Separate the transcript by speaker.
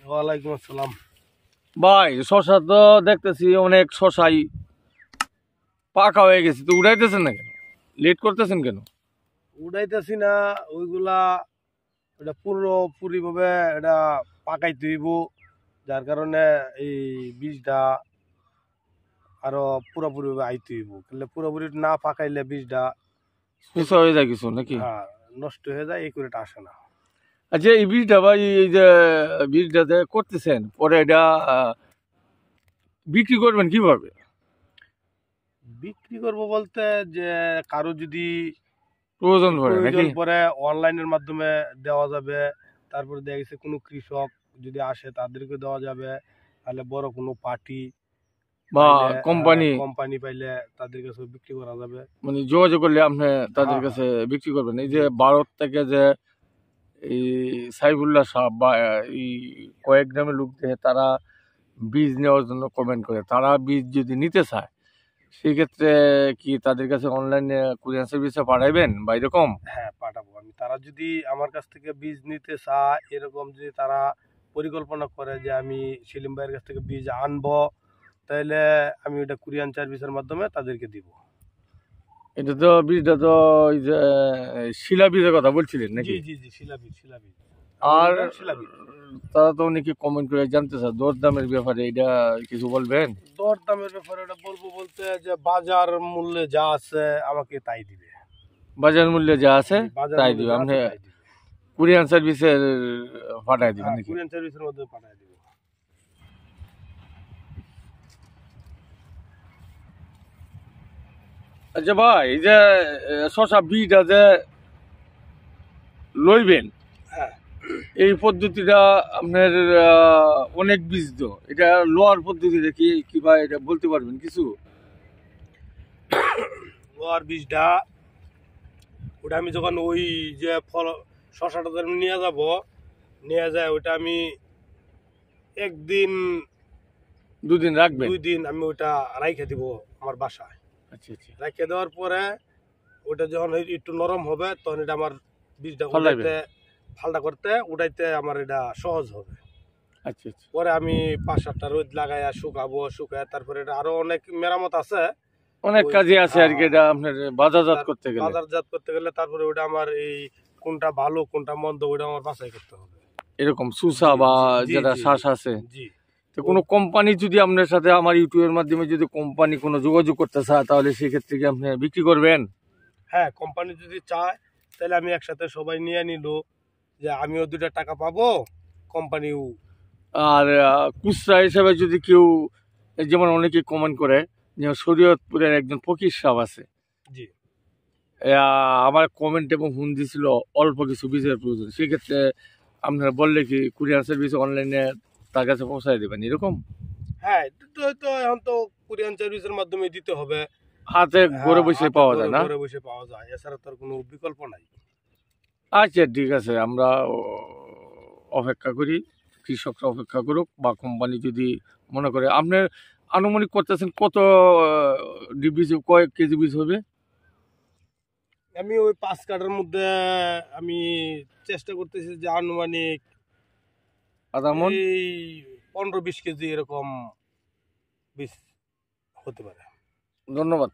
Speaker 1: ওয়ালাইকুম আসসালাম।
Speaker 2: ভাই শশা তো দেখতেছি অনেক শশাই পাকা হয়ে গেছে, তো উড়াইতেছেন না কেন? লেট করতেছেন কেন?
Speaker 1: উড়াইতেছি না, ওইগুলা এটা পুরোপুরি ভাবে এটা পাকাইতে হইব, যার কারণে এই বীজটা আরো পুরোপুরি ভাবে আইতে হইব। তাহলে পুরোপুরি না পাকাইলে বীজটা
Speaker 2: সুসা হয়ে যায় কিছু নাকি?
Speaker 1: হ্যাঁ নষ্ট হয়ে যায়, এই করেটা আসে না।
Speaker 2: আচ্ছা, এই বীজটা ভাই, এই যে বীজটাতে করতেছেন, পরে এটা বিক্রি করবেন কিভাবে?
Speaker 1: বিক্রি করব বলতে যে কারো যদি
Speaker 2: প্রয়োজন পড়ে নাকি?
Speaker 1: প্রয়োজন পড়ে অনলাইনের মাধ্যমে দেওয়া যাবে। তারপরে দেখা গেছে কোনো কৃষক যদি আসে তাদেরকে দেওয়া যাবে। তাহলে বড় কোনো পার্টি
Speaker 2: বা
Speaker 1: পাইলে
Speaker 2: কোম্পানি
Speaker 1: কোম্পানি পাইলে তাদের কাছে বিক্রি করা যাবে।
Speaker 2: মানে যোগাযোগ করলে আপনি তাদের
Speaker 1: হ্যাঁ,
Speaker 2: কাছে
Speaker 1: হ্যাঁ।
Speaker 2: বিক্রি করবেন? এই যে ভারত থেকে যে এই সাইফুল্লাহ সাহেব বা এই কয়েক গ্রামের লোক যে তারা বীজ নেওয়ার জন্য কমেন্ট করে, তারা বীজ যদি নিতে চায় সেক্ষেত্রে কি তাদের কাছে অনলাইনে কুরিয়ার সার্ভিসে পাঠাইবেন বা এরকম?
Speaker 1: হ্যাঁ, পাঠাবো আমি। তারা যদি আমার কাছ থেকে বীজ নিতে চায়, এরকম যদি তারা পরিকল্পনা করে যে আমি সেলিম ভাইয়ের কাছ থেকে বীজ আনবো, তাহলে আমি ওটা কুরিয়ান সার্ভিসের মাধ্যমে তাদেরকে দিব।
Speaker 2: এটা তো বীজটা তো ওই যে শিলা বীজের কথা বলছিলেন
Speaker 1: জি
Speaker 2: নাকি?
Speaker 1: জি জি, শিলাবীজ।
Speaker 2: আর
Speaker 1: শিলাবীজ
Speaker 2: তারা তো অনেকে কমেন্ট করে জানতে চায় দরদামের ব্যাপারে, এটা কিছু বলবেন?
Speaker 1: দর দামের ব্যাপারে এটা বলবো বলতে যে বাজার মূল্যে যা আছে আমাকে তাই দিবে।
Speaker 2: বাজার মূল্যে যা আছে
Speaker 1: বাজার
Speaker 2: তাই
Speaker 1: মূল্যে
Speaker 2: দিবে,
Speaker 1: যা
Speaker 2: আপনি
Speaker 1: আছে তাই দিবে।
Speaker 2: কুরিয়ার সার্ভিসের পাঠাই দিবেন
Speaker 1: হ্যাঁ,
Speaker 2: নাকি?
Speaker 1: কুরিয়ান সার্ভিসের মধ্যে পাঠিয়ে দিব।
Speaker 2: আচ্ছা ভাই, এই যে শশা বীজটা যে লইবেন,
Speaker 1: হ্যাঁ,
Speaker 2: এই পদ্ধতিটা আপনার অনেক বীজ তো, এটা লোয়ার পদ্ধতিটা কি কি ভাই, এটা বলতে পারবেন কিছু?
Speaker 1: লোহার বীজটা ওটা আমি যখন ওই যে শশাটা যখন নিয়ে যায় ওটা আমি একদিন
Speaker 2: দুদিন রাখবেন?
Speaker 1: 2 দিন আমি ওটা রাইখে দিব আমার বাসায়।
Speaker 2: আচ্ছা আচ্ছা।
Speaker 1: রাইখে দেওয়ার পরে ওটা যখন একটু নরম হবে তখন এটা আমার বীজটা
Speaker 2: ফলাইবেন?
Speaker 1: ফালটা করতে উঠাইতে আমার এটা সহজ হবে।
Speaker 2: আচ্ছা আচ্ছা।
Speaker 1: পরে আমি 5-7টা রোদ লাগাইয়া শুকায় তারপরে এটা আরো অনেক মেরামত আছে।
Speaker 2: অনেক
Speaker 1: ওই
Speaker 2: কাজে আছে আর কি,
Speaker 1: হ্যাঁ,
Speaker 2: এটা আপনার বাজারজাত করতে গেলে।
Speaker 1: বাজারজাত করতে গেলে তারপরে ওটা আমার এই কোনটা ভালো কোনটা মন্দ ওটা আমার বাছাই করতে হবে।
Speaker 2: এরকম সুসা বা
Speaker 1: জি
Speaker 2: যেটা
Speaker 1: জি
Speaker 2: শ্বাস আছে,
Speaker 1: জি।
Speaker 2: তো কোনো কোম্পানি যদি আপনার সাথে, আমার ইউটিউবের মাধ্যমে যদি কোম্পানি কোনো যোগাযোগ করতে চায়, তাহলে সেক্ষেত্রে কি আপনি বিক্রি করবেন?
Speaker 1: হ্যাঁ, কোম্পানি যদি চায় তাহলে আমি একসাথে সবাই নিয়ে নিল যে আমিও 2টা টাকা পাবো, কোম্পানিও।
Speaker 2: আর খুচরা হিসাবে যদি কেউ, যেমন অনেকে কমেন্ট করে, যেমন শরীয়তপুরের একজন ফকির সাহেব আছে,
Speaker 1: জি
Speaker 2: আমার কমেন্ট এবং ফোন দিছিল অল্প কিছু বীজের প্রয়োজন, সেক্ষেত্রে আপনারা বললে কি কুরিয়ার সার্ভিস অনলাইনে তার কাছে পৌঁছায় দেবেন এরকম?
Speaker 1: হ্যাঁ, তো এখন তো কুরিয়ান সার্ভিসের মাধ্যমে দিতে হবে।
Speaker 2: হাতে ঘরে বসে
Speaker 1: হাতে
Speaker 2: পাওয়া যায় না?
Speaker 1: ঘরে বসে পাওয়া যায়, এছাড়া তো আর কোনো বিকল্প নাই।
Speaker 2: আচ্ছা ঠিক আছে, আমরা অপেক্ষা করি, কৃষকরা অপেক্ষা করুক, বা কোম্পানি যদি মনে করে। আপনার আনুমানিক করতেছেন কত বীজ, কয়েক কেজি বীজ হবে?
Speaker 1: আমি ওই 5 কাঠার মধ্যে আমি চেষ্টা করতেছি যে আনুমানিক
Speaker 2: আধা মন?
Speaker 1: এই 15-20 কেজি এরকম বীজ হতে পারে।
Speaker 2: ধন্যবাদ।